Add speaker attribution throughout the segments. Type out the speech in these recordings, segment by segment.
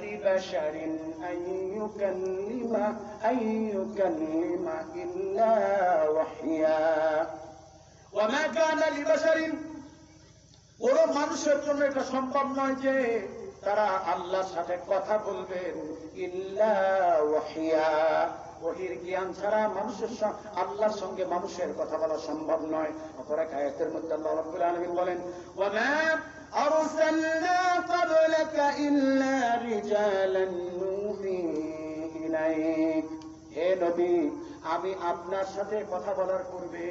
Speaker 1: লিবাশারিন আন ইউকাল্লিমা ইল্লা ওয়াহইয়া। ওয়া মা কানা লিবাশারিন, কোন মানুষের জন্য এটা সম্ভব নয় যে তারা আল্লাহর সাথে কথা বলবেন ইল্লা ওয়াহইয়া, ওহীর জ্ঞান ছাড়া মানুষের আল্লাহর সঙ্গে মানুষের কথা বলা সম্ভব নয়। অপর এক আয়াতের মধ্যে আল্লাহ রাব্বুল আলামিন বলেন, ওয়া মা আরসালনা ক্বাবলাকা ইল্লা রিজালান নূহি ইলাইক। হে নবী, আমি আপনার সাথে কথা বলার পূর্বে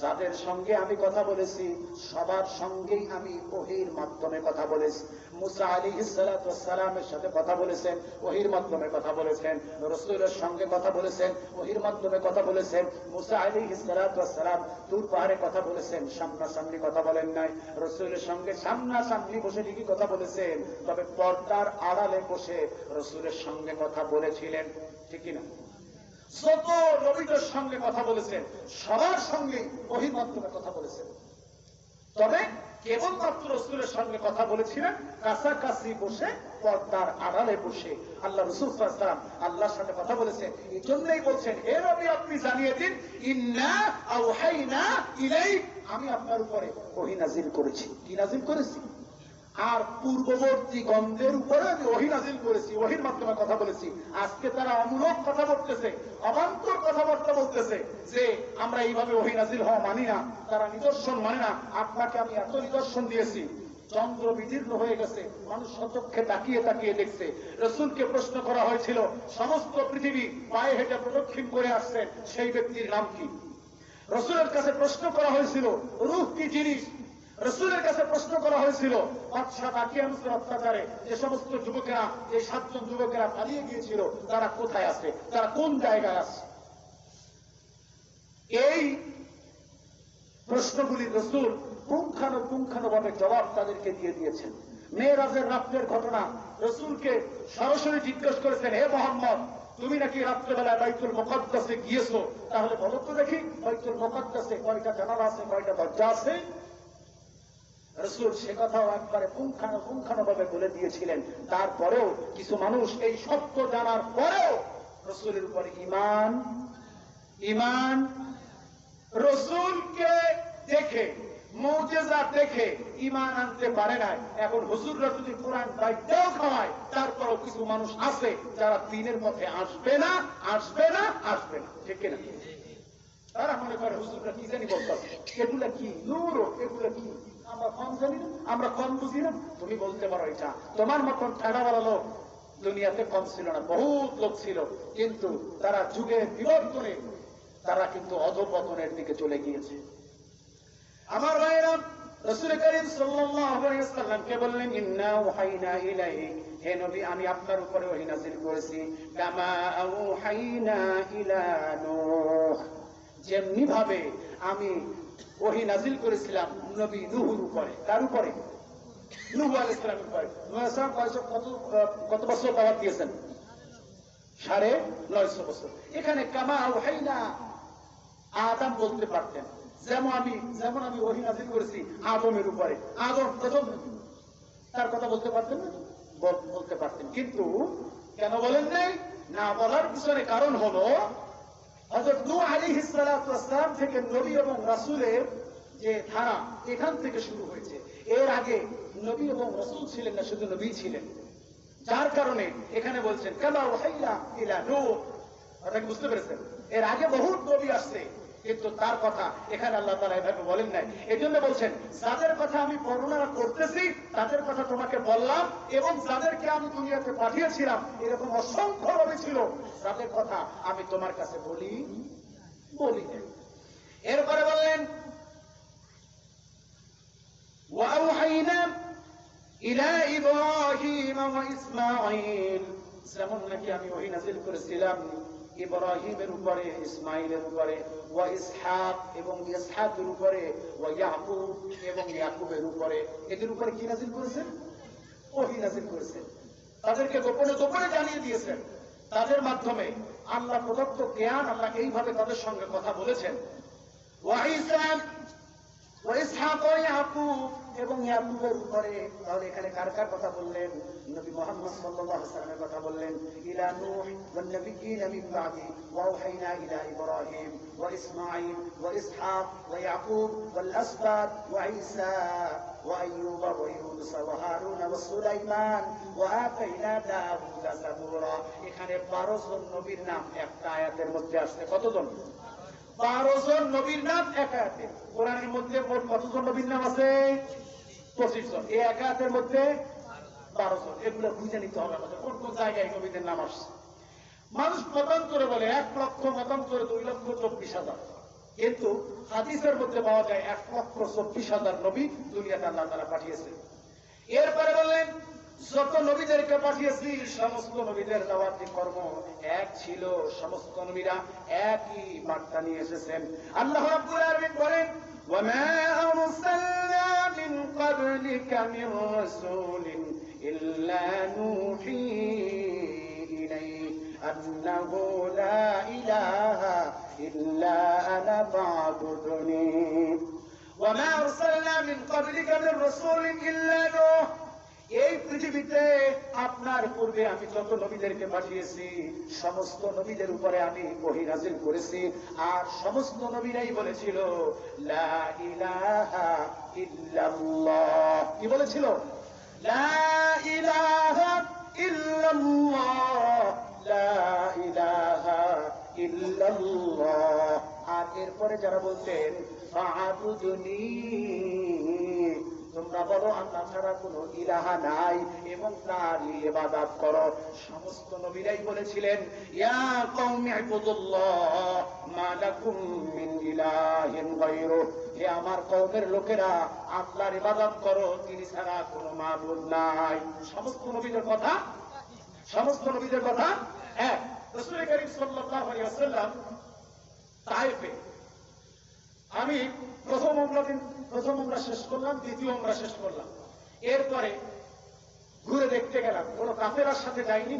Speaker 1: যাদের সঙ্গে আমি কথা বলেছি সবার সঙ্গেই আমি ওহীর মাধ্যমে কথা বলেছি। মুসা আলাইহিস সালাতু ওয়াস সালামের সাথে কথা বলেছেন, ওহীর মাধ্যমে কথা বলেছেন। রাসূলের সঙ্গে কথা বলেছেন, ওহীর মাধ্যমে কথা বলেছেন। মুসা আলাইহিস সালাতু ওয়াস সালাম তুর পাহাড়ে কথা বলেছেন, সামনাসামনি কথা বলেন নাই। রাসূলের সঙ্গে সামনাসামনি বসে ঠিকই কথা বলেছেন, তবে পর্দার আড়ালে বসে রাসূলের সঙ্গে কথা বলেছিলেন, ঠিক কি না? যত নবীদের সঙ্গে কথা বলেছেন সবার সঙ্গে ওহীর মাধ্যমে কথা বলেছেন, তবে কেবলমাত্র রাসূলের সঙ্গে কথা বলেছিলেন কাছাকাছি বসে, পর্দার আড়ালে বসে। আল্লাহ রাসূল সাল্লাল্লাহু আলাইহি ওয়াসাল্লাম আল্লাহর সাথে কথা বলেছেন। এই জন্যই বলছেন, হে নবী আপনি জানিয়ে দিন, ইন্না আওহাইনা ইলাইক, আমি আপনার উপরে ওহী নাযিল করেছি। কি নাযিল করেছি? আর পূর্ববর্তী গণদের উপরে আমি ওহী নাযিল করেছি, ওহীর মাধ্যমে কথা বলেছি। আজকে তারা অমূলক কথা বলতেছে, অবান্তর কথাবার্তা বলতেছে যে আমরা এইভাবে ওহী নাযিল হওয়া মানি না, তারা নিদর্শন মানে না। আপনাকে আমি এত নিদর্শন দিয়েছি, চন্দ্র বিদীর্ণ হয়ে গেছে, মানুষ সচক্ষে তাকিয়ে তাকিয়ে দেখছে। রাসূলকে প্রশ্ন করা হয়েছিল, সমস্ত পৃথিবী পায়ে হেঁটে প্রদক্ষিণ করে আসছেন, সেই ব্যক্তির নাম কি? রাসূলের কাছে প্রশ্ন করা হয়েছিল, রূহ কি জিনিস? রাসূলের কাছে প্রশ্ন করা হয়েছিল, বাদশা বাকিয়ানুসের অত্যাচারে যে সমস্ত যুবকেরা, যে 7 জন যুবকেরা পালিয়ে গিয়েছিল, তারা কোথায় আছে, তারা কোন জায়গায় আছে? এই প্রশ্নগুলি রাসূল পুঙ্খানুপুঙ্খানুভাবে জবাব তাদেরকে দিয়ে দিয়েছেন। মেরাজের রাতের ঘটনা রাসূলকে সরাসরি জিজ্ঞেস করেছেন, হে মুহাম্মদ, তুমি নাকি রাত্রেবেলায় বাইতুল মুকাদ্দাসে গিয়েছো, তাহলে বলো তো দেখি বাইতুল মুকাদ্দাসে কয়টা জানালা আছে, কয়টা দরজা আছে? রাসূল সে কথাও একবারে পুঙ্খানুপুঙ্খানুভাবে বলে দিয়েছিলেন। তারপরেও কিছু মানুষ এই সত্য জানার পরেও রাসূলের উপরে ঈমান রাসূলকে দেখে, মুজিজা দেখে ঈমান আনতে পারে না। এখন হুজুররা যদি কোরআন বাইতেও খাওয়ায়, তারপরও কিছু মানুষ আছে যারা দ্বীনের পথে আসবে না, ঠিক না? তারা মনে করে হুজুররা কি জানি বলতেছে, এগুলা কি নূর, এগুলা কি আমরা কম জানি না, আমরা কম বুঝি না। তুমি বলতে পারো এটা তোমার মতন ঠাডাওয়ালা লোক দুনিয়াতে কম ছিল না, বহুত লোক ছিল, কিন্তু তারা যুগের বিবর্তনে তারা কিন্তু অধঃপতনের দিকে চলে গিয়েছে। আমার ভাইরা, রাসূল করিম সাল্লাল্লাহু আলাইহি ওয়াসাল্লামকে বললেন, ইন্না ওয়াহাইনা ইলাইহি, হে নবী আমি আপনার উপরে ওহী নাযিল করেছি, কামা আওহাইনা ইলা নূহ, যেমনি ভাবে আমি ওহী নাযিল করেছিলাম নবী নূহের উপরে। কার উপরে? নূহ আলাইহিস সালামের উপরে। নূহ আলাইহিস সালাম কত বছর দাওয়াত দিয়েছেন? 950 বছর। এখানে কামা আওহাইনা আদম বলতে পারতেন, যেমন আমি ওহী নাযিল করেছি আদমের উপরে। আদম প্রথম নবী, তার কথা বলতে পারতেন না? বলতে পারতেন, কিন্তু কেন বলেন নাই? না বলার পিছনে কারণ হলো হযরত নূহ আলাইহিস সালাতু ওয়াস সালাম থেকে নবী এবং রাসূলের যে ধারা, এখান থেকে শুরু হয়েছে। এর আগে নবী এবং রাসূল ছিলেন না, শুধু নবী ছিলেন। যার কারণে এখানে বলছেন কামা ওয়াহাইনা ইলা নূহ। আপনারা বুঝতে পেরেছেন? এর আগে বহুত নবী আসছে, কিন্তু তার কথা এখানে আল্লাহ তাআলা এভাবে বলেন নাই। এজন্য বলছেন, যাদের কথা আমি বর্ণনা করতেছি তাদের কথা তোমাকে বললাম, এবং যাদেরকে আমি দুনিয়াতে পাঠিয়েছিলাম এরকম অসংখ্য নবী ছিল, যাদের কথা আমি তোমার কাছে বলি নাই। এরপরে বললেন, ওয়া আওহাইনা ইলা ইব্রাহিম ওয়া ইসমাঈল, যেমন নাকি আমি ওহী নাযিল করেছিলাম ইব্রাহিমের উপরে, ইসমাইলের উপরে, ওয়া ইসহাক এবং ইসহাকের উপরে, ওয়া ইয়াকুব এবং ইয়াকুবের উপরে। এদের উপরে কি নাযিল করেছেন? ওহী নাযিল করেছেন। তাদেরকে গোপনে গোপনে জানিয়ে দিয়েছেন। তাদের মাধ্যমে আল্লাহ প্রদত্ত জ্ঞান, আল্লাহ এইভাবে তাদের সঙ্গে কথা বলেছেন। ওয়া ইসা ওয়া ইসহাক ওয়া ইয়াকুব এবং ইয়াকুবের উপরে। তাহলে এখানে কার কার কথা বললেন? নবী মুহাম্মদ সাল্লাল্লাহু আলাইহি ওয়াসাল্লামের কথা বললেন। ইলা নূহ ওয়ান নাবিয়্যিনা মিন বাদি ওয়া আওহাইনা ইলা ইব্রাহিম ওয়া ইসমাঈল ওয়া ইসহাক ওয়া ইয়াকুব ওয়াল আসবাত ওয়া ঈসা ওয়া আইয়ুব ওয়া ইউনুস ওয়া হারুন ওয়া সুলাইমান ওয়া আতাইনা দাউদা জাবুরা। এখানে 12 জন নবীর নাম একটা আয়াতের মধ্যে আসছে। কতজন? 12 জন নবীর নাম এক আয়াতে। কোরআনের মধ্যে মোট কতজন নবীর নাম আছে? 25 জন। এই এক আয়াতের মধ্যে 12 জন। এগুলো বুঝে নিতে হবে আমাদের কোন কোন জায়গায় নবীদের নাম আসছে। মানুষ মতান্তরে বলে 1 লক্ষ, মতান্তরে 2,24,000, কিন্তু হাদিসের মধ্যে পাওয়া যায় 1,24,000 নবী দুনিয়াতে আল্লাহ তাআলা পাঠিয়েছেন। এরপরে বললেন যত নবীদেরকে পাঠিয়েছি সমস্ত নবীদের দাওয়াতি কর্ম এক ছিল, সমস্ত নবীরা একই বার্তা নিয়ে এসেছেন। আল্লাহ রাব্বুল আলামিন বলেন ওয়ামা আরসালনা মিন ক্বাবলিকা মির রাসূলিন ইল্লা নূহি ইলাইহি আন্নাহু লা ইলাহা ইল্লা আনা ফা'বুদনি ওয়ামা আরসালনা মিন ক্বাবলিকা মির রাসূলিন ইল্লা নূহ। এই পৃথিবীতে আপনার পূর্বে আমি যত নবীদেরকে পাঠিয়েছি সমস্ত নবীদের উপরে আমি ওহী নাযিল করেছি, আর সমস্ত নবীরাই বলেছিল লা ইলাহা ইল্লাল্লাহ। কি বলেছিল? লা ইলাহা ইল্লাল্লাহ, লা ইলাহা ইল্লাল্লাহ। আর এরপরে যারা বলতেন ফা'বুদনি, তোমরা বলো আল্লাহ ছাড়া কোনো ইলাহা নাই এবং তারই ইবাদত করো। সমস্ত নবীরাই বলেছিলেন ইয়া কওমি ইবুদুল্লাহ মা লাকুম মিন ইলাহিন গায়রু, হে আমার কওমের লোকেরা আল্লাহর ইবাদত করো, তিনি ছাড়া কোনো মাবুদ নাই। সমস্ত নবীদের কথা, সমস্ত নবীদের কথা এক। রাসূল করিম সাল্লাল্লাহু আলাইহি ওয়াসাল্লাম তায়েফে, আমি প্রথম উমরা শেষ করলাম, দ্বিতীয় উমরা শেষ করলাম, এরপরে ঘুরে দেখতে গেলাম। কোনো কাফেলার সাথে যাইনি,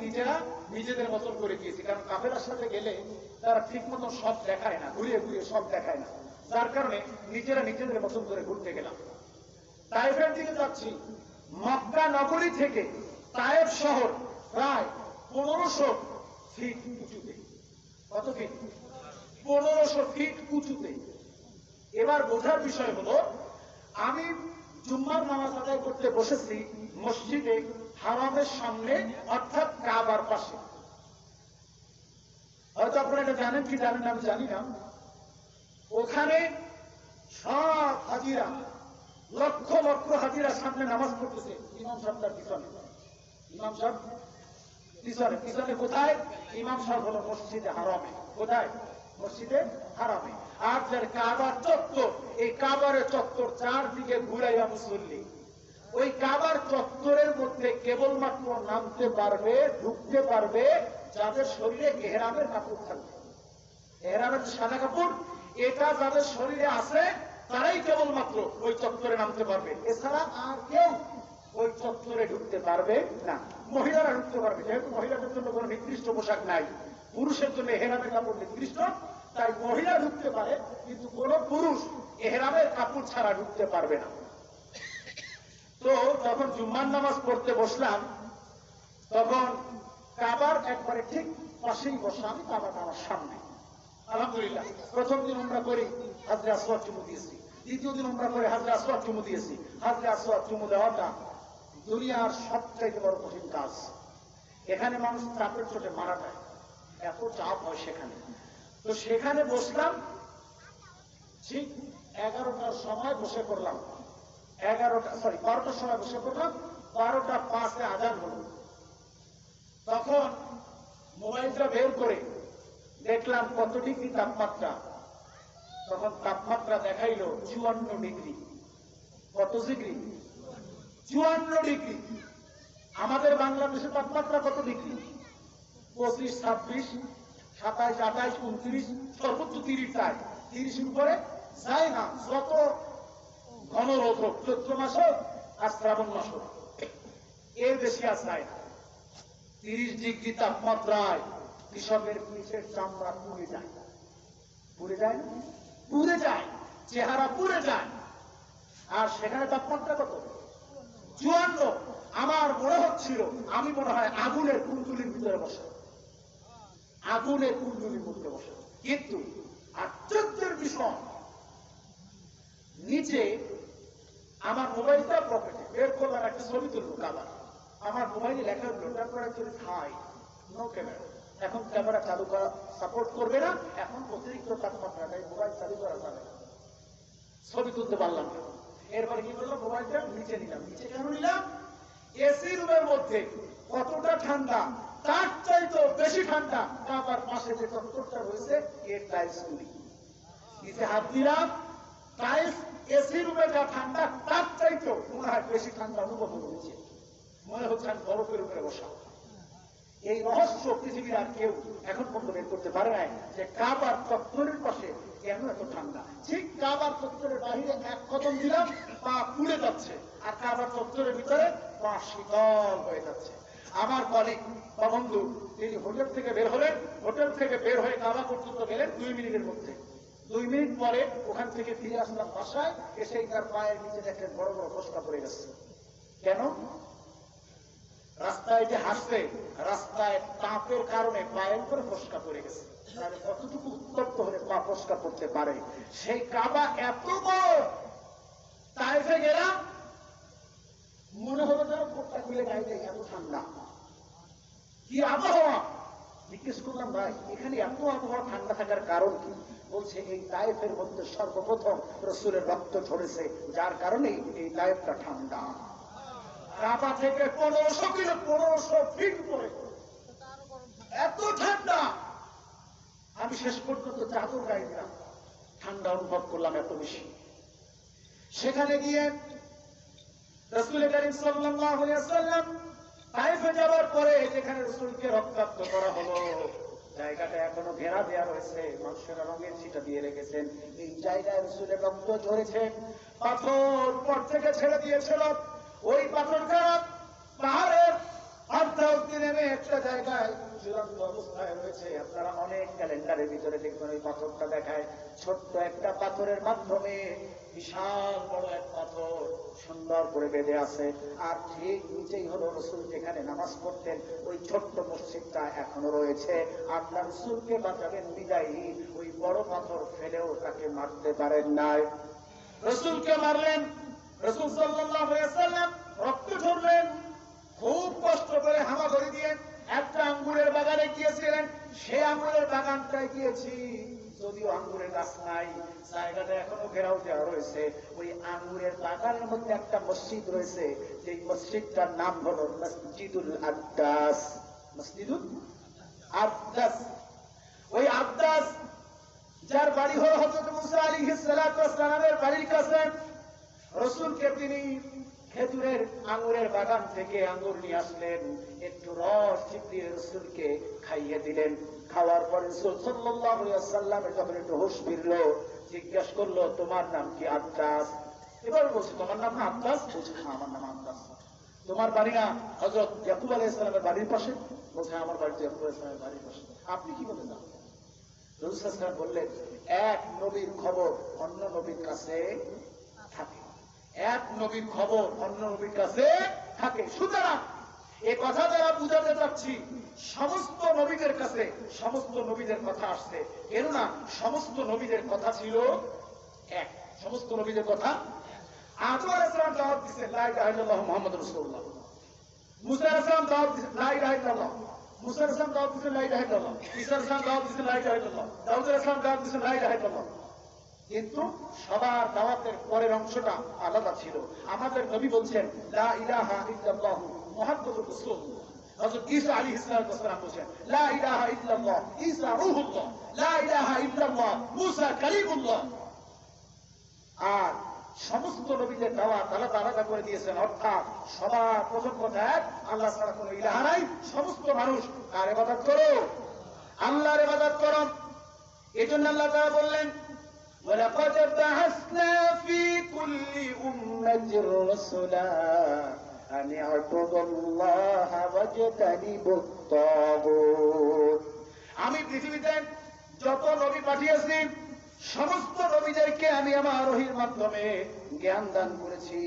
Speaker 1: নিজেদের মতন করে গিয়েছি। কারণ কাফেলার সাথে গেলে তারা ঠিক মতন সব দেখায় না, ঘুরিয়ে ঘুরিয়ে সব দেখায় না, যার কারণে নিজেদের মতন করে ঘুরতে গেলাম। তায়েফের দিকে যাচ্ছি। মক্কা নগরী থেকে তায়েফ শহর প্রায় 1500 ফিট উঁচুতে। কত ফিট? 1500 ফিট উঁচুতে। এবার বোঝার বিষয় হলো, আমি জুম্মার নামাজ আদায় করতে বসেছি মসজিদে হারামের সামনে, অর্থাৎ কাবার পাশে। হয়তো আপনারা এটা জানেন কি জানেন না আমি জানি না। ওখানে সব হাজিরা, লক্ষ লক্ষ হাজিরা সামনে নামাজ পড়তেছে, ইমাম সাহেবটার পিছনে। ইমাম সাহেব পিছনে, পিছনে কোথায়? ইমাম সাহেব হলো মসজিদে হারামে। কোথায়? মসজিদে হারামে। আর যার কাবার চত্বর, এই কাবারের চত্বর চারদিকে ঘুরাইয়া মুসল্লি। ওই কাবার চত্বরের মধ্যে কেবলমাত্র নামতে পারবে, ঢুকতে পারবে যাদের শরীরে এহরামের কাপড় থাকবে। এহরামের সাদা কাপড়, এটা যাদের শরীরে আছে তারাই কেবলমাত্র ওই চত্বরে নামতে পারবে, এছাড়া আর কেউ ওই চত্বরে ঢুকতে পারবে না। মহিলারা ঢুকতে পারবে, যেহেতু মহিলাদের জন্য কোনো নির্দিষ্ট পোশাক নাই, পুরুষের জন্য এহরামের কাপড় নির্দিষ্ট, তাই মহিলা ঢুকতে পারে, কিন্তু কোন পুরুষ এহরামের কাপড় ছাড়া ঢুকতে পারবে না। তো যখন জুম্মার নামাজ পড়তে বসলাম, তখন কাবার একবারে ঠিক পাশেই বসা, আমি কাবার আমার সামনে। আলহামদুলিল্লাহ, প্রথম দিন উমরা করি হাজরে আসওয়াদ চুমু দিয়েছি, দ্বিতীয় দিন উমরা করে হাজরে আসওয়াদ চুমু দিয়েছি। হাজরে আসওয়াদ চুমু দেওয়াটা দুনিয়ার সবচাইতে বড় কঠিন কাজ। এখানে মানুষ চাপের চোটে মারা যায়, এত চাপ হয় সেখানে। তো সেখানে বসলাম, ঠিক 11টার সময় বসে পড়লাম। 12টার সময় বসে পড়লাম, 12:05 আজান হলো। তখন মোবাইলটা বের করে দেখলাম কত ডিগ্রি তাপমাত্রা। তখন তাপমাত্রা দেখাইল 54 ডিগ্রি। কত ডিগ্রি? 54 ডিগ্রি। আমাদের বাংলাদেশের তাপমাত্রা কত ডিগ্রি? 25, 26, 27, 28, 29, সর্বোচ্চ 30 যায়। 30-এর উপরে যায় না। যত ঘন রোদ হোক, চৈত্র মাস হোক আর শ্রাবণ মাস হোক, এর বেশি আর যায় না। 30 ডিগ্রি তাপমাত্রায় কৃষকের পিঠের চামড়া পুড়ে যায়। পুড়ে যায় না? পুড়ে যায়, চেহারা পুড়ে যায়। আর সেখানে তাপমাত্রা কত? 54। আমার মনে হচ্ছিল আমি মনে হয় আগুনের কুণ্ডুলির ভিতরে বসে, আগুনের কুণ্ডুলির মধ্যে বসে। কিন্তু আশ্চর্যের বিষয়, নিচে আমার মোবাইলটা পকেটে বের করলাম, একটা ছবি তুলবো কাবার, আমার মোবাইলে লেখা হলো টেম্পারেচার হাই, নো ক্যামেরা। এখন ক্যামেরা চালু করা সাপোর্ট করবে না, এখন অতিরিক্ত তাপমাত্রা, তাই মোবাইল চালু করা যাবে না, ছবি তুলতে পারলাম না। এরপরে কি করলাম, মোবাইলটা নিচে নিলাম। নিচে কেন নিলাম? এসি রুমের মধ্যে কতটা ঠান্ডা, তার চাইতে বেশি ঠান্ডা কাবার পাশে যে চত্বরটা রয়েছে এর টাইলস গুলি। নিচে হাত দিলাম, টাইলস এসি রুমে যা ঠান্ডা তার চাইতেও মনে হয় বেশি ঠান্ডা অনুভব হচ্ছে, মনে হচ্ছে আমি বরফের উপরে বসা। এই রহস্য পৃথিবীর আর কেউ এখন পর্যন্ত বের করতে পারে নাই, যে কাবার চত্বরের পাশে কেন এত ঠান্ডা। ঠিক কাবার চত্বরের বাহিরে এক কদম দিলাম, পা পুড়ে যাচ্ছে, আর কাবার চত্বরের ভিতরে পা শীতল হয়ে যাচ্ছে। আমার কলিগ বা বন্ধু, তিনি হোটেল থেকে বের হলেন, হোটেল থেকে বের হয়ে কাবা পর্যন্ত গেলেন 2 মিনিটের মধ্যে। 2 মিনিট পরে ওখান থেকে ফিরে আসলাম বাসায়, এসে তার পায়ের নিচে দেখলেন বড় বড় ফোসকা পড়ে গেছে। কেন? রাস্তায় যে হাসছে, রাস্তায় তাপের কারণে পায়ের উপরে ফোসকা পড়ে গেছে। কতটুকু উত্তপ্ত হলে পা ফোসকা পড়তে পারে? সেই কাবা এত বড়, তাইফে গেলাম, মনে হলো যেন কোটটা খুলে গায়ে দেয়, এত ঠান্ডা। কি আবহাওয়া! জিজ্ঞেস করলাম, ভাই এখানে এত আবহাওয়া ঠান্ডা থাকার কারণ কি? বলছে এই তাইফের মধ্যে সর্বপ্রথম রাসূলের রক্ত ঝরেছে, যার কারণে এই তাইফটা ঠান্ডা। কাবা থেকে 1500 ফিট উপরে এত ঠান্ডা। আমি শেষ পর্যন্ত চাদর গায়ে দিলাম, ঠান্ডা অনুভব করলাম এত বেশি। সেখানে গিয়ে রাসূল করিম সাল্লাল্লাহু আলাইহি ওয়াসাল্লাম তাইফে যাওয়ার পরে যেখানে রাসূলকে রক্তাক্ত করা হলো, জায়গাটা এখনো ঘেরা দেওয়া রয়েছে, মানুষেরা রঙের ছিটা দিয়ে রেখেছেন। এই জায়গায় রাসূলের রক্ত ঝরেছে, পাথর উপর থেকে ছেড়ে দিয়েছিল। ওই পাথরটা পাহাড়ের আর্দ্রাউদ্দি নেমে একটা জায়গায় ঝুলন্ত অবস্থায় রয়েছে। আপনারা অনেক ক্যালেন্ডারের ভিতরে দেখবেন ওই পাথরটা দেখায়, ছোট্ট একটা পাথরের মাধ্যমে বিশাল বড় এক পাথর সুন্দর করে বেঁধে আছে। আর ঠিক নিচেই হলো রাসূল যেখানে নামাজ পড়তেন, ওই ছোট্ট মসজিদটা এখনো রয়েছে। আপনার রাসূলকে বাঁচাবেন বিদায়ী ওই বড় পাথর ফেলেও তাকে মারতে পারেন নাই। রাসূলকে মারলেন, রাসূল সাল্লাল্লাহু আলাইহি ওয়াসাল্লাম রক্ত ঝরলেন, খুব কষ্ট করে হামাগুড়ি দিয়ে একটা আঙ্গুরের বাগানে গিয়েছিলেন। সেই আঙ্গুরের বাগানটায় গিয়েছি, যদিও আঙ্গুরের গাছ নাই, জায়গাটা এখনো ঘেরাও দেওয়া রয়েছে। ওই আঙ্গুরের বাগানের মধ্যে একটা মসজিদ রয়েছে, যে মসজিদটার নাম হলো মসজিদুল আকদাস। মসজিদুল আকদাস, ওই আকদাস যার বাড়ি হলো হযরত মুসা আলাইহিস সালাতু ওয়াস সালামের বাড়ির কাছে। রাসূলকে তিনি খেজুরের আঙ্গুরের বাগান থেকে আঙ্গুর নিয়ে আসলেন, একটু রস চিপিয়ে রাসূলকে খাইয়ে দিলেন। খাওয়ার পরে রাসূল সাল্লাল্লাহু আলাইহি ওয়াসাল্লামের যখন একটু হুঁশ ফিরলো, জিজ্ঞাসা করলো, তোমার নাম কি? আব্বাস। এবার বলছে, তোমার নাম আব্বাস? বলছে, হ্যাঁ আমার নাম আব্বাস। তোমার বাড়ি না হযরত ইয়াকুব আলাইহিস সালামের বাড়ির পাশে? বলছে, আমার বাড়ি ইয়াকুব আলাইহিস সালামের বাড়ির পাশে। আপনি কি বলেন? রাসূল সাল্লাল্লাহু আলাইহি ওয়াসাল্লাম বললেন, এক নবীর খবর অন্য নবীর কাছে থাকে, এক নবীর খবর অন্য নবীর কাছে থাকে। সুতরাং এই কথা দ্বারা বুঝাতে চাচ্ছি, সমস্ত নবীদের কাছে সমস্ত নবীদের কথা আসছে, কেননা সমস্ত নবীদের কথা ছিল এক, সমস্ত নবীদের কথা। আদম আলাইহিস সালাম দাওয়াত দিয়েছেন লা ইলাহা ইল্লাল্লাহ মুহাম্মাদুর রাসূলুল্লাহ। মুসা আলাইহিস সালাম দাওয়াত দিয়েছেন লা ইলাহা ইল্লাল্লাহ। মুসা আলাইহিস সালাম দাওয়াত দিয়েছেন লা ইলাহা ইল্লাল্লাহ। ঈসা আলাইহিস সালাম দাওয়াত দিয়েছেন লা ইলাহা ইল্লাল্লাহ। দাউদ আলাইহিস সালাম দাওয়াত দিয়েছেন লা ইলাহা ইল্লাল্লাহ। কিন্তু সবার দাওয়াতের পরের অংশটা আলাদা ছিল। আমাদের নবী বলছেন লা ইলাহা ইল্লাল্লাহ মুহাম্মাদুর রাসূলুল্লাহ। হযরত ঈসা আলাইহিস সালাম বলেন লা ইলাহা ইল্লাল্লাহ ঈসা রূহুল্লাহ, লা ইলাহা ইল্লাল্লাহ মুসা কালিমুল্লাহ। আর সমস্ত নবীদের দাওয়াত আলাদা আলাদা করে দিয়েছেন, অর্থাৎ সবার প্রথম কথা এক, আল্লাহ ছাড়া কোনো ইলাহা নাই। সমস্ত মানুষ কার ইবাদত করো? আল্লাহর ইবাদত করো। এজন্য আল্লাহ তাআলা বললেন, وَلَقَدْ بَعَثْنَا فِي كُلِّ أُمَّةٍ رَسُولًا أَنِ اعْبُدُوا اللَّهَ وَاجْتَنِبُوا الطَّاغُوتَ। আমি পৃথিবীতে যত নবী পাঠিয়েছি সমস্ত নবীদেরকে আমি আমার ওহীর মাধ্যমে জ্ঞান দান করেছি।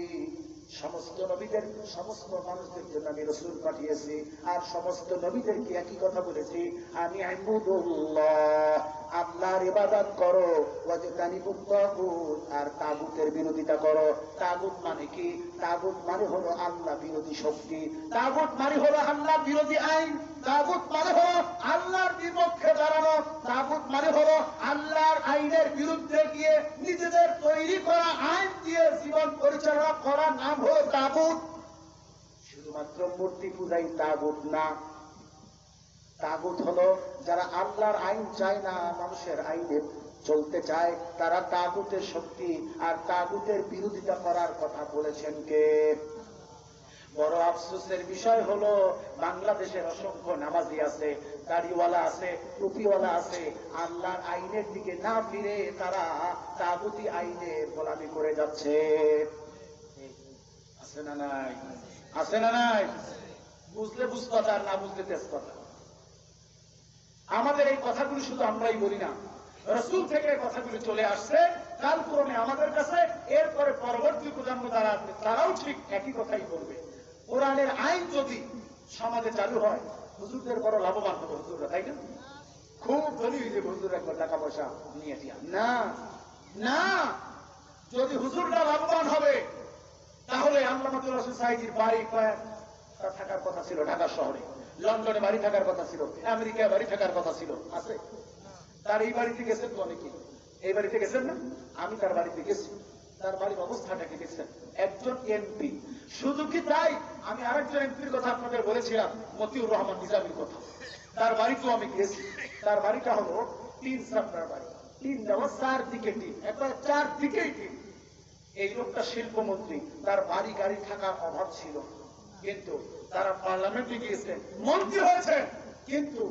Speaker 1: সমস্ত নবীদের সমস্ত মানুষদের জন্য আমি রাসূল পাঠিয়েছি। আর সমস্ত নবীদেরকে একই কথা বলেছি, আমি ইবাদুল্লাহ, আল্লাহর ইবাদত করো, ওয়াজতানিবুত তাগুত, আর তাগুতের বিরোধিতা করো। তাগুত মানে কি? তাগুত মানে হলো আল্লাহ বিরোধী শক্তি, তাগুত মানে হলো আল্লাহ বিরোধী আইন, তাগুত মানে হলো আল্লাহর বিপক্ষে দাঁড়ানো, তাগুত মানে হলো আল্লাহর আইনের বিরুদ্ধে গিয়ে নিজেদের তৈরি করা আইন দিয়ে জীবন পরিচালনা করা নাম হলো তাগুত। শুধুমাত্র মূর্তি পূজাই তাগুত না। তাগুত হলো যারা আল্লাহর আইন চায় না, মানুষের আইনে চলতে চায়, তারা তাগুতের শক্তি। আর তাগুতের বিরোধিতা করার কথা বলেছেন কে? বড় আফসোসের বিষয় হলো বাংলাদেশের অসংখ্য নামাজি আছে, দাড়িওয়ালা আছে, টুপিওয়ালা আছে, আল্লাহর আইনের দিকে না ফিরে তারা তাগুতি আইনে গোলামি করে যাচ্ছে। আছে না নাই? আছে না নাই? বুঝলে বুঝতে আর না বুঝলে তেজপাতা। আমাদের এই কথাগুলি শুধু আমরাই বলি না, রাসূল থেকে কথাগুলি চলে আসছে কালক্রমে আমাদের কাছে। এরপরে পরবর্তী প্রজন্ম যারা আসবে তারাও ঠিক একই কথাই বলবে। কোরআনের আইন যদি সমাজে চালু হয়, হুজুরদের বড় লাভবান হবে হুজুররা, তাই না? খুব ধনী হয়ে যাবে হুজুর, একবার টাকা পয়সা নিয়ে দিয়া। না না, যদি হুজুররা লাভবান হবে তাহলে আল্লামা রাসূল সাইদির বাড়ি থাকার কথা ছিল ঢাকা শহরে, লন্ডনে বাড়ি থাকার কথা ছিল, আমেরিকায় বাড়ি থাকার কথা ছিল। আছে? তার এই বাড়িতে গেছেন তো অনেকে, এই বাড়িতে গেছেন না? আমি তার বাড়িতে গেছি, তার বাড়ির অবস্থাটাকে দেখছেন। একজন এমপি। শুধু কি তাই, আমি আরেকজন এমপির কথা আপনাদের বলেছিলাম, মতিউর রহমান নিজামীর কথা। তার বাড়িতেও আমি গেছি। তার বাড়িটা হলো 3 সাপ্তার বাড়ি, 3 দেওয়া 4 দিকে 3, একবার 4 দিকেই 3। এই লোকটা শিল্পমন্ত্রী, তার বাড়ি গাড়ি থাকার অভাব ছিল, কিন্তু তারা পার্লামেন্টে গিয়েছেন, মন্ত্রী হয়েছেন, কিন্তু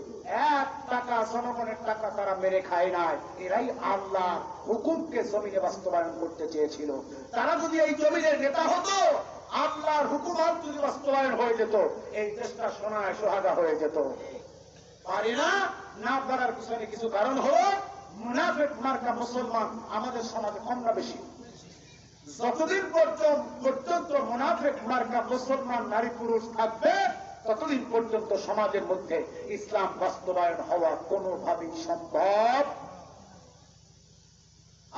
Speaker 1: 1 টাকা জনগণের টাকা তারা মেরে খায় নাই। এরাই আল্লাহ হুকুমকে জমিনে বাস্তবায়ন করতে চেয়েছিল। তারা যদি এই জমিনের নেতা হতো, আল্লাহর হুকুমাত যদি বাস্তবায়ন হয়ে যেত, এই দেশটা সোনায় সোহাগা হয়ে যেত। পারি না, না পারার পিছনে কিছু কারণ হলো মুনাফিক মার্কা মুসলমান আমাদের সমাজে কম না বেশি? যতদিন পর্যন্ত মুনাফিক মার্কা মুসলমান নারী পুরুষ থাকবে, ততদিন পর্যন্ত সমাজের মধ্যে ইসলাম বাস্তবায়ন হওয়া কোনোভাবেই সম্ভব।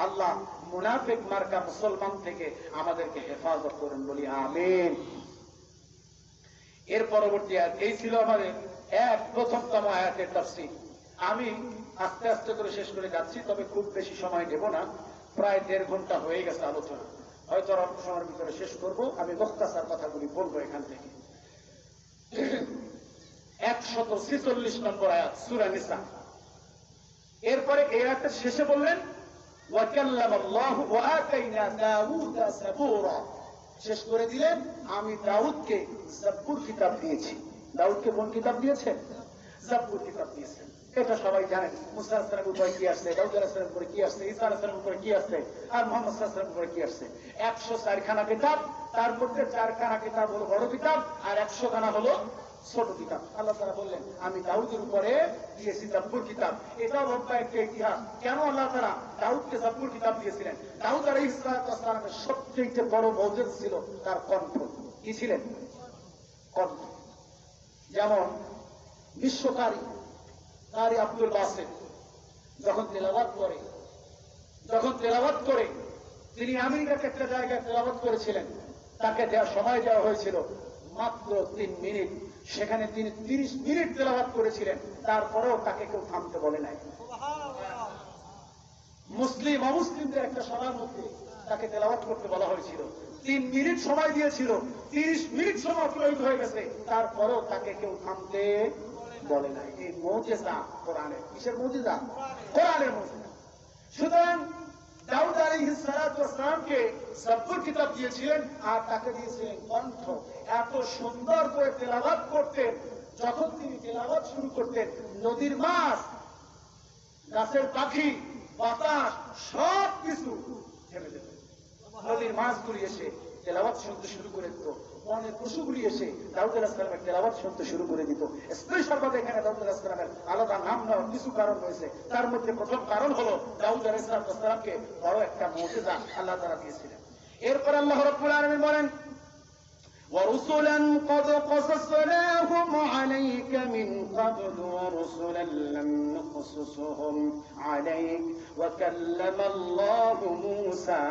Speaker 1: আল্লাহ মুনাফিক মার্কা মুসলমান থেকে আমাদেরকে হেফাজত করুন, বলি আমিন। এর পরবর্তী আয়াত এই ছিল আমাদের প্রথমতম আয়াতের তাফসীর। আমি আস্তে আস্তে করে শেষ করে যাচ্ছি, তবে খুব বেশি সময় নেব না। প্রায় 1.5 ঘন্টা হয়ে গেছে আলোচনা, হয়তো অল্প সময়ের ভিতরে শেষ করব। আমি মুখতাসার কথাগুলি বলবো এখান থেকে। 146 নম্বর আয়াত সূরা নিসা। এরপরে এই আয়াতের শেষে বললেন ওয়াকাল্লামাল্লাহু ওয়া আতাইনা দাউদা যাবুরা। শেষ করে দিলেন আমি দাউদকে যাবুর কিতাব দিয়েছি। দাউদকে কোন কিতাব দিয়েছেন? যাবুর কিতাব দিয়েছেন। এটা সবাই জানেন। মুসা আলাইহিস সালামের উপরে কি আসছে, দাউদ আলাইহিস সালামের উপরে কি আসছে, ঈসা আলাইহিস সালামের উপরে কি আসছে, আর মুহাম্মদ সাল্লাল্লাহু আলাইহি ওয়াসাল্লামের উপরে কি আসছে। 104 খানা কিতাব, তার মধ্যে 4 খানা কিতাব হলো বড় কিতাব, আর 100 খানা হলো ছোট কিতাব। আল্লাহ তাআলা বললেন আমি দাউদের উপরে দিয়েছি যাবুর কিতাব। এটাও লম্বা একটা ইতিহাস। কেন আল্লাহ তাআলা দাউদকে যাবুর কিতাব দিয়েছিলেন? দাউদ আলাইহিস সালামের সবচেয়ে বড় মওজিজ ছিল তার কণ্ঠ। কি ছিলেন? কণ্ঠ। যেমন বিশ্বকারী কারি আব্দুল বাসিত যখন তেলাওয়াত করে তিনি আমেরিকাতে একটা জায়গায় তেলাওয়াত করেছিলেন, তাকে সময় দেওয়া হয়েছিল মাত্র 3 মিনিট। সেখানে তিনি 30 মিনিট তেলাওয়াত করেছিলেন, তারপরেও তাকে কেউ থামতে বলে নাই। মুসলিম অমুসলিমদের একটা সভার মধ্যে তাকে তেলাওয়াত করতে বলা হয়েছিল, 3 মিনিট সময় দিয়েছিল, 30 মিনিট সময় অতিবাহিত হয়ে গেছে, তারপরেও তাকে কেউ থামতে বলে নাই। এই মুজিজা কোরআনের। কিসের মুজিজা? কোরআনের মুজিজা। সুতরাং দাউদ আলাইহিস সালাতু ওয়াস সালামকে যাবুর কিতাব দিয়েছিলেন, আর তাকে দিয়েছিলেন কণ্ঠ। এত সুন্দর করে তেলাওয়াত করতেন, যখন তিনি তেলাওয়াত শুরু করতেন নদীর মাছ, গাছের পাখি, বাতাস সব কিছু থেমে যেত। নদীর মাছগুলি এসে তেলাওয়াত শুনতে শুরু করে দিত, বনের পশুগুলি এসে দাউদ আলাইহিস সালামের তেলাওয়াত শুনতে শুরু করে দিত। স্পেশাল ভাবে এখানে দাউদ আলাইহিস সালামের আলাদা নাম নেওয়ার কিছু কারণ রয়েছে। তার মধ্যে প্রথম কারণ হলো দাউদ আলাইহিস সালামকে বড় একটা মুজিজা আল্লাহ তাআলা দিয়েছিলেন। এরপর আল্লাহ রাব্বুল আলামিন বলেন وَرُسُلًا قَدْ قَصَصْنَاهُمْ عَلَيْكَ مِنْ قَبْلُ وَرُسُلًا لَمْ نَقْصُصْهُمْ عَلَيْكَ وَكَلَّمَ اللَّهُ مُوسَى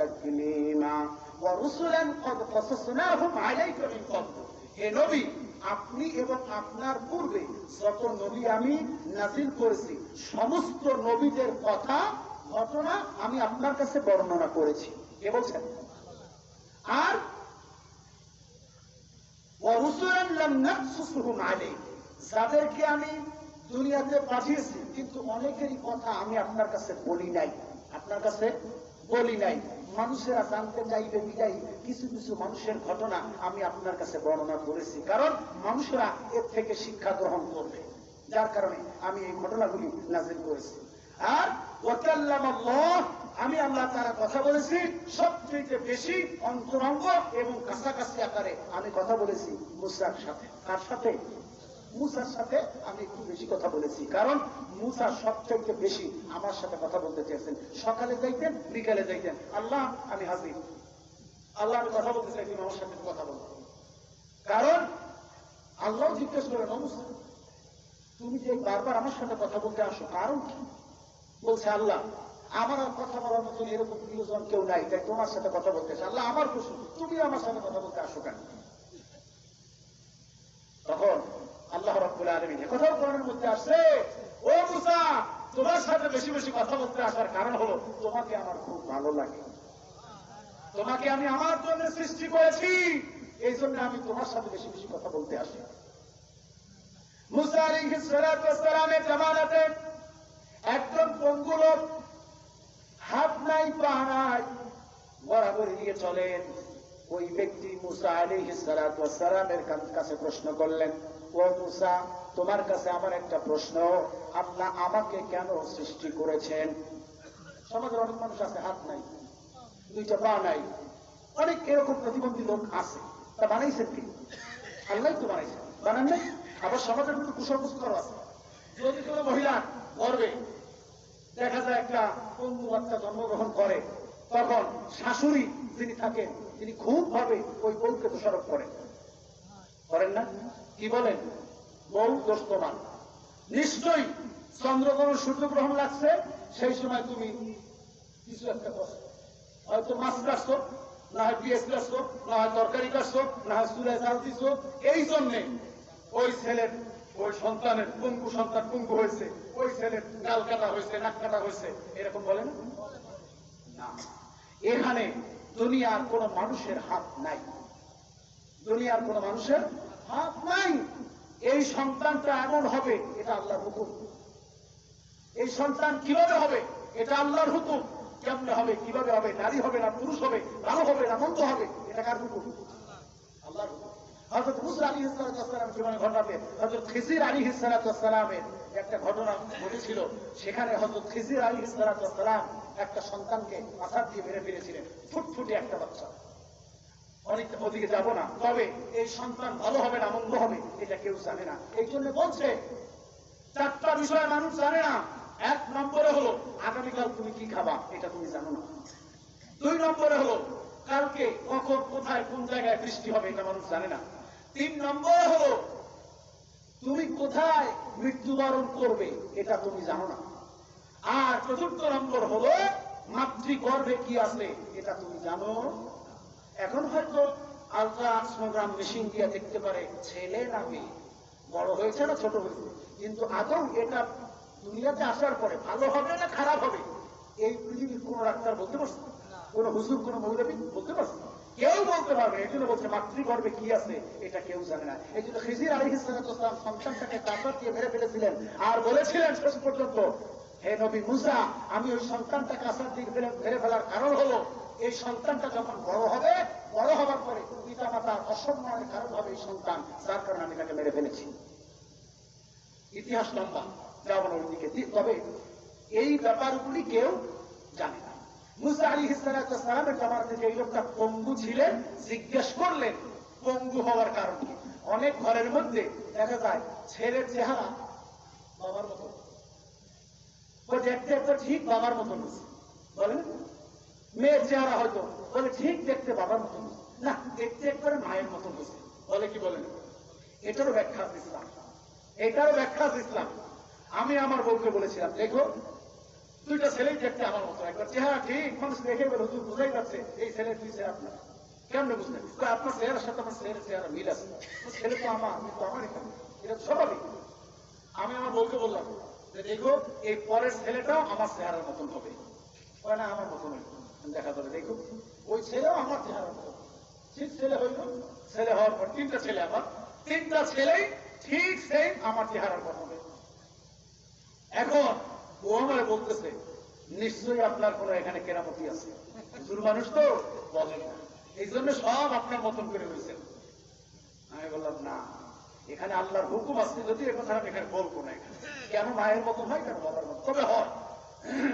Speaker 1: تَكْلِيمًا وَرُسُلًا قَدْ قَصَصْنَاهُمْ عَلَيْكَ مِنْ قَبْلُ হে নবী, আপনি এবং আপনার পূর্বে যত নবী আমি নাযিল করেছি সমস্ত নবীদের কথা ঘটনা আমি আপনার কাছে বর্ণনা করেছি। কে বলছেন? আর যাদেরকে আমি দুনিয়াতে পাঠিয়েছি কিন্তু অনেকেরই কথা আমি আপনার কাছে বলি নাই, আপনার কাছে বলি নাই। মানুষেরা জানতে চাইবে বিদায়ী কিছু কিছু মানুষের ঘটনা আমি আপনার কাছে বর্ণনা করেছি, কারণ মানুষরা এর থেকে শিক্ষা গ্রহণ করবে, যার কারণে আমি এই ঘটনাগুলি নাযিল করেছি। আর ওয়াকাল্লামাল্লাহ, আমি আল্লাহ তাআলা কথা বলেছি সবচেয়ে বেশি অন্তরঙ্গ এবং কাছাকাছি আকারে আমি কথা বলেছি মুসার সাথে। তার সাথে মুসার সাথে আমি একটু বেশি কথা বলেছি, কারণ মুসা সবচেয়ে বেশি আমার সাথে কথা বলতে চেয়েছেন। সকালে যাইতেন, বিকালে যাইতেন, আল্লাহ আমি হাজির, আল্লাহ আমি কথা বলতে চাই, তুমি আমার সাথে কথা বলো। কারণ আল্লাহ জিজ্ঞেস করেন মুসা তুমি যে বারবার আমার সাথে কথা বলতে আসো কারণ কি? বলছে আল্লাহ আমার আর কথা বলার মতো এরকম প্রিয়জন কেউ নাই, তাই তোমার সাথে কথা বলতে আসে। আল্লাহ আমার প্রশ্ন, তুমি আমার সাথে কথা বলতে আসো কেন? তখন আল্লাহ রাব্বুল আলামিন কথাও কোরআনের মধ্যে আসছে, ও মুসা তোমার সাথে বেশি বেশি কথা বলতে আসার কারণ হলো তোমাকে আমার খুব ভালো লাগে, তোমাকে আমি আমার জন্য সৃষ্টি করেছি, এই জন্য আমি তোমার সাথে বেশি বেশি কথা বলতে আসি। মুসা আলাইহিস সালাতু ওয়াস সালামের জামানাতে একজন পঙ্গু লোক, হাত নাই পা নাই, বরাবর দিয়ে চলেন। ওই ব্যক্তি মুসা আলাইহিস সালাতু ওয়াস সালামের কাছে প্রশ্ন করলেন, ও মুসা তোমার কাছে আমার একটা প্রশ্ন, আল্লাহ আমাকে কেন সৃষ্টি করেছেন? সমাজের অনেক মানুষ আছে হাত নাই, দুইটা পা নাই, অনেক এরকম প্রতিবন্ধী লোক আছে, তা বানাইছেন কি? আল্লাহ তো বানাইছেন, বানান নাই? আবার সমাজের কিন্তু কুসংস্কার আছে। যদি কোনো মহিলা গর্বে দেখা যায় একটা পঙ্গু বাচ্চা জন্মগ্রহণ করে, তখন শাশুড়ি যিনি থাকেন তিনি খুব ভাবে ওই বউকে দোষারোপ করেন, করেন না? কি বলেন? বউ দোষ তোমার, নিশ্চয়ই চন্দ্রগ্রহণ সূর্যগ্রহণ লাগছে, সেই সময় তুমি কিছু একটা করছো, হয়তো মাছ কাটছো, না হয় পেঁয়াজ কাটছো, না হয় তরকারি কাটছো, না হয় চুলায় জাল দিছো, এই জন্যে ওই ছেলের, ওই সন্তানের পঙ্গু সন্তান পঙ্গু হয়েছে, ওই ছেলের গাল কাটা হয়েছে, নাক কাটা হয়েছে, এরকম বলেন না। এখানে দুনিয়ার কোন মানুষের হাত নাই, দুনিয়ার কোন মানুষের হাত নাই। এই সন্তানটা এমন হবে এটা আল্লাহর হুকুম, এই সন্তান কিভাবে হবে এটা আল্লাহর হুকুম। কেমনে হবে, কিভাবে হবে, নারী হবে না পুরুষ হবে, ভালো হবে না মন্দ হবে, এটা কার হুকুম? আল্লাহর হুকুম। হযরত মুসা আলাইহিস সালাম জীবনে ঘটাবে হযরত খিজির আলাইহিস সালামের একটা ঘটনা ঘটেছিল। সেখানে হযরত খিজির আলাইহিস সালাম একটা সন্তানকে আছাড় দিয়ে মেরে ফেলেছিলেন, ফুটফুটে একটা বাচ্চা। অনেক ওদিকে যাব না, তবে এই সন্তান ভালো হবে না মন্দ হবে এটা কেউ জানে না। এই জন্য বলছে চারটা বিষয় মানুষ জানে না। এক নম্বরে হলো আগামীকাল তুমি কি খাবা এটা তুমি জানো না। দুই নম্বরে হলো কালকে কখন কোথায় কোন জায়গায় বৃষ্টি হবে এটা মানুষ জানে না। তিন নম্বরে হলো তুমি কোথায় মৃত্যুবরণ করবে এটা তুমি জানো না। আর চতুর্থ নম্বর হলো মাতৃগর্ভে কি আছে এটা তুমি জানো। এখন হয়তো আলট্রাসোনোগ্রাম মেশিন দিয়ে দেখতে পারে ছেলে না মেয়ে, বড় হয়েছে না ছোট হয়েছে, কিন্তু আদৌ এটা দুনিয়াতে আসার পরে ভালো হবে না খারাপ হবে এই পৃথিবীর কোন ডাক্তার বলতে পারছে, কোন হুজুর, কোন মৌলবী বলতে পারছে? কেউ বলতে পারবে। এই জন্য বলছে মাতৃগর্ভে কি আছে এটা কেউ জানে না। এই জন্য খিজির আলাইহিস সালাম সন্তানটাকে কাঁচর দিয়ে মেরে ফেলেছিলেন আর বলেছিলেন শেষ পর্যন্ত, হে নবী মুসা আমি ওই সন্তানটাকে কাঁচর দিয়ে মেরে ফেলার কারণ হলো এই সন্তানটা যখন বড় হবে, বড় হবার পরে পিতা মাতার অসম্মানের কারণ হবে এই সন্তান, যার কারণে আমি তাকে মেরে ফেলেছি। ইতিহাস লম্বা, যাব না ওই দিকে। তবে এই ব্যাপারগুলি কেউ জানে না। মুসা আলাইহিস সালামের জামানাতে যে লোকটা পঙ্গু ছিলেন জিজ্ঞেস করলেন পঙ্গু হওয়ার কারণ কি। অনেক ঘরের মধ্যে দেখা যায় ছেলের চেহারা বাবার মতো, দেখতে একটা ঠিক বাবার মতন বলেন। মেয়ের চেহারা হয়তো বলে ঠিক দেখতে বাবার মতন, না দেখতে একবারে মায়ের মতন হয়েছে, বলে কি বলেন। এটারও ব্যাখ্যা আছে ইসলাম, এটারও ব্যাখ্যা আছে ইসলাম। আমি আমার বউকে বলেছিলাম, দেখো দুইটা ছেলেই দেখতে আমার মতো, একবার চেহারা ঠিক, মানুষ দেখে বলে হুজুর বুঝাই যাচ্ছে এই ছেলে দুই ছেলে আপনার, কেমন বুঝলেন? আপনার চেহারার সাথে আমার ছেলের চেহারা মিল আছে, ছেলে তো আমার, আমি তো আমারই, এটা স্বাভাবিক। আমি আমার বউকে বললাম যে দেখো এই পরের ছেলেটাও আমার চেহারার মতন হবে, না আমার মতন দেখা যাবে, দেখো ওই ছেলেও আমার চেহারার মতন, ঠিক ছেলে হইল, ছেলে হওয়ার পর তিনটা ছেলে, আমার তিনটা ছেলেই ঠিক সেম আমার চেহারার মতন হবে। এখন ও আমার বলতেছে নিশ্চয়ই আপনার কোনো এখানে কেরামতি আছে, হুজুর মানুষ তো বলেন না, এই জন্য সব আপনার মতন করে হয়েছেন। আমি বললাম না, এখানে আল্লাহর হুকুম আছে, যদি এ কথা আমি এখানে বলবো না, এখানে কেন মায়ের মতন হয়, কেন বাবার মতন, তবে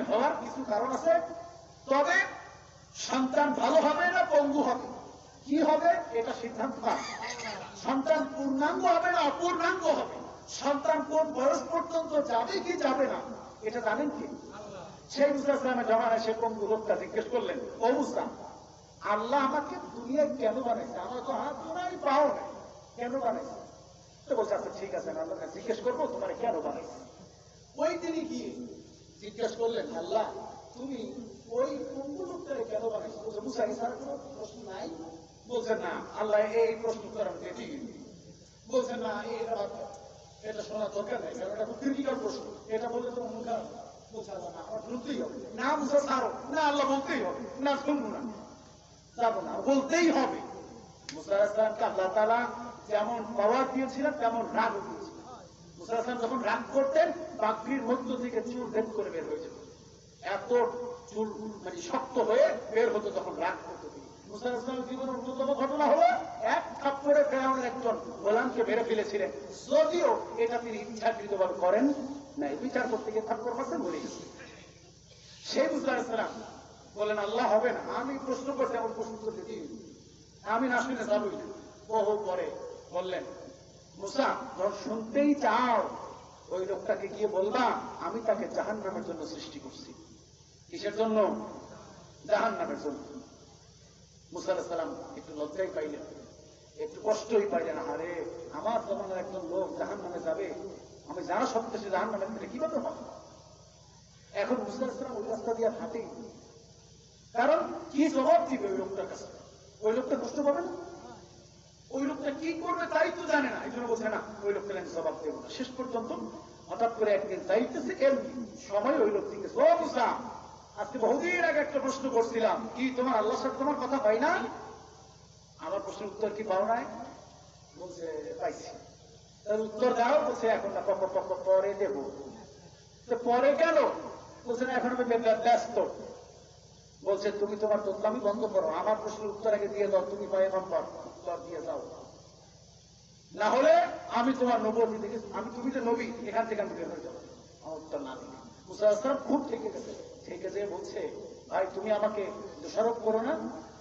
Speaker 1: হওয়ার কিছু কারণ আছে। তবে সন্তান ভালো হবে না পঙ্গু হবে, কি হবে এটা সিদ্ধান্ত না। সন্তান পূর্ণাঙ্গ হবে না অপূর্ণাঙ্গ হবে, সন্তান কোন বয়স পর্যন্ত যাবে কি যাবে না এটা জানেন কি? সেই মুসা ইসলামের জমানায় সে পঙ্গু লোকটা জিজ্ঞেস করলেন, ও মুসা, আল্লাহ আমাকে দুনিয়ায় কেন বানাইছে? আমার তো হাত নাই পাও নাই, কেন বানাইছে? তো বলছে আচ্ছা ঠিক আছে, আল্লাহ জিজ্ঞেস করবো তোমার কেন বানাইছে। ওই তিনি গিয়ে জিজ্ঞেস করলেন, আল্লাহ তুমি ওই পঙ্গু লোকটারে কেন বানাইছো? বলছে মুসা এছাড়া কোনো প্রশ্ন নাই? বলছেন না, আল্লাহ এই প্রশ্ন উত্তর আমি দিই। বলছেন না, এটা শোনার দরকার নেই, কারণ এটা খুব ক্রিটিক্যাল প্রশ্ন, এটা বললে তো মন খারাপ। বলছে আল্লাহ না, আমার শুনতেই হবে, না মুসা ছাড়ো, না আল্লাহ বলতেই হবে, না শুনবো না, যাবো না, বলতেই হবে। মুসা ইসলামকে আল্লাহ তাআলা যেমন পাওয়ার দিয়েছিলেন তেমন রাগ দিয়েছিলেন। মুসা ইসলাম যখন রাগ করতেন, পাগড়ির মধ্য থেকে চুল ভেদ করে বের হয়ে যেত, এত চুল মানে শক্ত হয়ে বের হতো যখন রাগ করতো। মুসা ইসলামের জীবনের অন্যতম ঘটনা হলো এক থাপ্পড়ে ফেরাউনের একজন গোলামকে মেরে ফেলেছিলেন, যদিও এটা তিনি ইচ্ছাকৃতভাবে করেন নাই, বিচার করতে গিয়ে থাপ্পড় মারতে মরে গেছে। সেই মুসা ইসলাম বলেন আল্লাহ হবে না, আমি প্রশ্ন করছি, আমার প্রশ্ন করতে দিই, আমি না শুনে যাবই না। বহু পরে বললেন, মুসা যখন শুনতেই চাও ওই লোকটাকে গিয়ে বলবা আমি তাকে জাহান্নামের জন্য সৃষ্টি করছি। কিসের জন্য? জাহান্নামের জন্য। মুসা আলাইহিস সালাম একটু লজ্জাই পাইলেন, একটু কষ্টই পাইলেন, আরে আমার জমানার একজন লোক জাহান্নামে যাবে, আমি জানা সত্ত্বেও সে জাহান্নামে গেলে কিভাবে হবে? এখন মুসা আলাইহিস সালাম ওই রাস্তা দিয়ে হাঁটে, কারণ কি জবাব দিবে ওই লোকটার কাছে? ওই লোকটা কষ্ট পাবে না? ওই লোকটা কি করবে তাই তো জানে না, এই জন্য বলছে না ওই লোকটা আমি জবাব দেবো না। শেষ পর্যন্ত হঠাৎ করে একদিন যাইতেছে, এমনি সময় ওই লোক জিজ্ঞেস, ও মুসা আজকে বহুদিন আগে একটা প্রশ্ন করছিলাম, কি তোমার আল্লাহর সাথে তোমার কথা হয় না? আমার প্রশ্নের উত্তর কি পাও নাই? বলছে পাইছি। তার উত্তর দাও। বলছে এখন না, পরে দেব। পরে কেন? বলছে না এখন আমি ব্যস্ত। বলছে তুমি তোমার তোতলামি বন্ধ করো, আমার প্রশ্নের উত্তর আগে দিয়ে দাও, তুমি পয়গম্বর, উত্তর দিয়ে যাও, না হলে আমি তোমার নবী থেকে, আমি তুমি যে নবী এখান থেকে আমি বের হয়ে যাবো আমার উত্তর না দিলে। মুসা আলাইহিস সালাম খুব থেকে গেছে, থেকে যেয়ে বলছে ভাই তুমি আমাকে দোষারোপ করো না,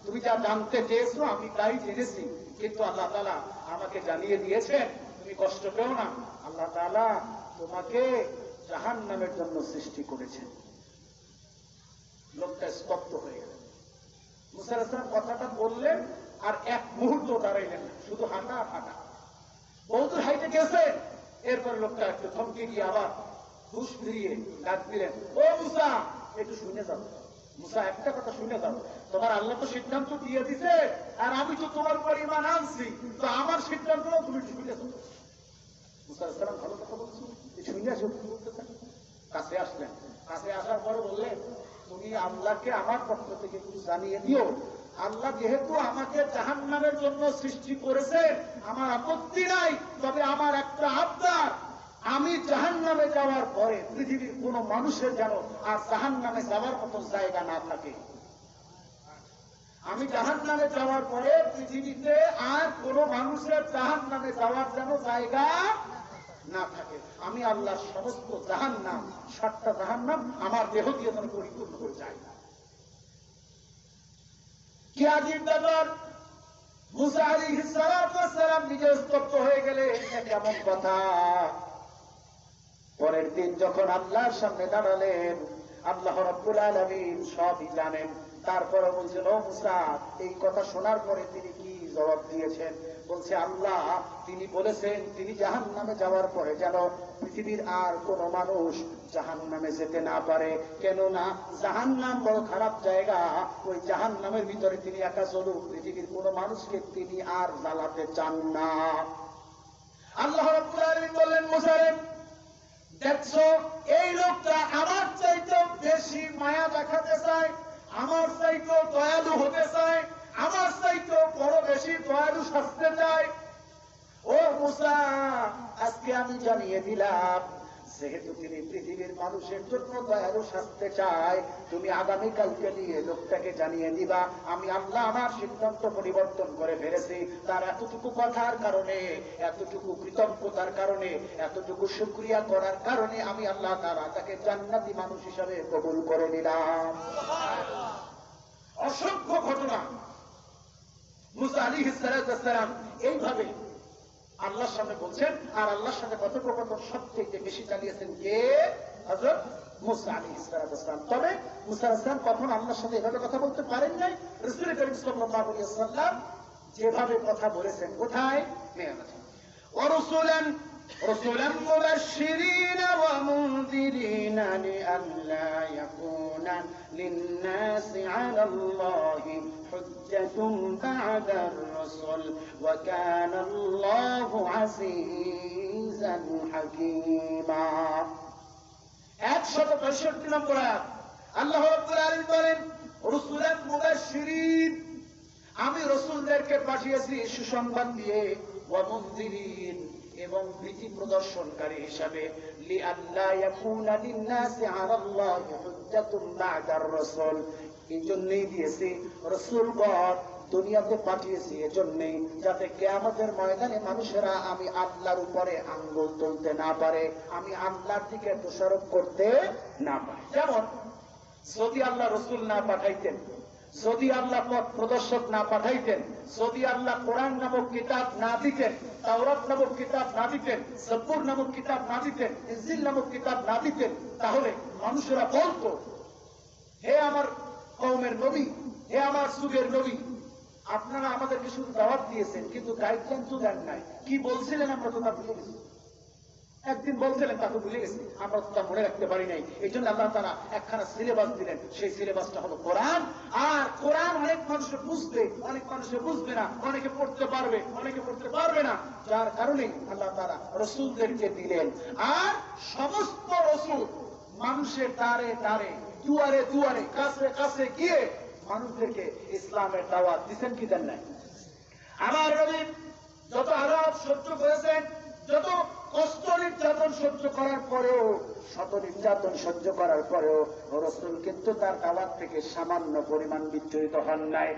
Speaker 1: তুমি যা জানতে চেয়েছো আমি তাই জেনেছি, কিন্তু আল্লাহ তাআলা আমাকে জানিয়ে দিয়েছেন তুমি কষ্ট পেও না, আল্লাহ তাআলা তোমাকে জাহান্নামের জন্য সৃষ্টি করেছেন। লোকটা স্তব্ধ হয়ে গেল। মুসা আলাইহিস সালাম কথাটা বললেন আর এক মুহূর্ত দাঁড়াইলেন না, শুধু হাঁটা আর হাঁটা, বহুত হাইটে গেছে। এরপর লোকটা একটু থমকে গিয়ে আবার হুশ ফিরিয়ে ডাক দিলেন, ও মুসা একটু শুনে যাও, মুসা একটা কথা শুনে যাও, তোমার আল্লাহ তো সিদ্ধান্ত দিয়ে দিছে আর আমি তো তোমার উপর ঈমান আনছি, তো আমার সিদ্ধান্ত তুমি শুনে যাও। মুসা আলাইহিস সালাম ভালো কথা বলছেন, শুনে বলতেছেন। কাছে আসলেন, কাছে আসার পরে বললেন তুমি আল্লাহকে আমার পক্ষ থেকে একটু জানিয়ে দিও, আল্লাহ যেহেতু আমাকে জাহান্নামের জন্য সৃষ্টি করেছে আমার আপত্তি নাই, তবে আমার একটা আবদার, আমি জাহান্নামে যাওয়ার পরে পৃথিবীর কোন মানুষের যেন আর জাহান্নামে যাওয়ার মতো জায়গা না থাকে। আমি জাহান্নামে যাওয়ার পরে পৃথিবীতে আর কোন মানুষের জাহান্নামে যাওয়ার যেন জায়গা না থাকে। আমি আল্লাহর সমস্ত জাহান্নাম, 7টা জাহান্নাম আমার দেহ দিয়ে যেন পরিপূর্ণ হয়ে যায়। কি আজীব ব্যাপার! মুসা আলাইহিস সালাম নিজে স্তব্ধ হয়ে গেলে কেমন কথা! পরের দিন যখন আল্লাহর সামনে দাঁড়ালেন, আল্লাহ রাব্বুল আলামিন সবই জানেন। তারপরে বলছেন, ও মুসা, এই কথা শোনার পরে তিনি কি জবাব দিয়েছেন? বলছে, আল্লাহ তিনি বলেছেন তিনি জাহান্নামে যাওয়ার পরে যেন পৃথিবীর আর কোন মানুষ জাহান্নামে যেতে না পারে, কেননা জাহান্নাম বড় খারাপ জায়গা। ওই জাহান্নামের ভিতরে তিনি একা চলুক, পৃথিবীর কোন মানুষকে তিনি আর জ্বালাতে চান না। আল্লাহ রাব্বুল আলামিন বললেন, মুসা রে, দেখছো এই লোকটা আমার চাইতেও বেশি মায়া দেখাতে চায়, আমার চাইতেও দয়ালু হতে চায়, আমার চাইতেও বড় বেশি দয়ালু সাজতে চায়। ও মুসা, আজকে আমি জানিয়ে দিলাম, যেহেতু তিনি পৃথিবীর মানুষের জন্য দয়ালু সাজতে চায়, তুমি আগামীকালকে নিয়ে লোকটাকে জানিয়ে দিবা আমি আল্লাহ আমার সিদ্ধান্ত পরিবর্তন করে ফেলেছি। তার এতটুকু কথার কারণে, এতটুকু কৃতজ্ঞতার কারণে, এতটুকু শুকরিয়া করার কারণে আমি আল্লাহ তাআলা তাকে জান্নাতি মানুষ হিসাবে কবুল করে নিলাম। অসংখ্য ঘটনা মুসা আলাইহিস সালাম এইভাবে আল্লাহর সামনে বলছেন, আর আল্লাহর সাথে কথোপকথন সবথেকে বেশি চালিয়েছেন কে? হযরত মুসা আলাইহিস সালাম। তবে মুসা আলাইহিস সালাম কখন আল্লাহর সাথে এভাবে কথা বলতে পারেন নাই? রাসূল করিম সাল্লাল্লাহু আলাইহি ওয়াসাল্লাম যেভাবে কথা বলেছেন, কোথায়? মেরাজে। رسلا مبشرين ومنذرين لئلا يكون للناس على الله حجة بعد الرسل وكان الله عزيزا حكيما। 165 নম্বর আয়াত আল্লাহ রাব্বুল আলামিন বলেন, রসুলান মুবাশশিরিন, আমি রসুলদেরকে পাঠিয়েছি সুসংবাদ দিয়ে, ওয়া মুনযিরিন, এবং ভীতি প্রদর্শনকারী হিসাবে, লিআল্লা ইয়াকুনা লিন-নাসি আলাল্লাহি হুজ্জাতুন বা'দার রাসূল। এই জন্যই দিয়েছি রাসূলগণ দুনিয়াতে পাঠিয়েছি, এজন্যই যাতে কিয়ামতের ময়দানে মানুষেরা আমি আল্লাহর উপরে আঙ্গুল তুলতে না পারে, আমি আল্লাহর দিকে দোষারোপ করতে না পারে। যেমন যদি আল্লাহ রাসূল না পাঠাইতেন, যদি আল্লাহ পথ প্রদর্শক না পাঠাইতেন, যদি আল্লাহ কোরআন নামক কিতাব না দিতেন, তাওরাত নামক কিতাব না দিতেন, জবুর নামক কিতাব না দিতেন, ইনজিল নামক কিতাব না দিতেন, তাহলে মানুষেরা বলতো, হে আমার কওমের নবী, হে আমার যুগের নবী, আপনারা আমাদেরকে শুধু দাওয়াত দিয়েছেন কিন্তু গাইডলাইন তো দেন নাই। কি বলছিলেন আমরা তো তা ভুলে গেছি। একদিন বলছিলেন তা তো ভুলে গেছি, আমরা তো তা মনে রাখতে পারি নাই। এই জন্য আল্লাহ তাআলা একখানা সিলেবাস দিলেন, সেই সিলেবাসটা হলো কোরআন। আর কোরআন অনেক মানুষে বুঝবে, অনেক মানুষে বুঝবে না, অনেকে পড়তে পারবে, অনেকে পড়তে পারবে না, যার কারণে আল্লাহ তাআলা রাসূলদেরকে দিলেন। আর সমস্ত রাসূল মানুষের দ্বারে দ্বারে, দুয়ারে দুয়ারে, কাছে কাছে গিয়ে মানুষদেরকে ইসলামের দাওয়াত দিচ্ছেন কি দেন নাই? আমার নবী যত আযাব সহ্য করেছেন, যত কষ্ট নির্যাতন সহ্য করার পরেও, শত নির্যাতন সহ্য করার পরেও রাসূল কিন্তু তার দাওয়াত থেকে সামান্য পরিমাণ বিচ্যুত হন নাই।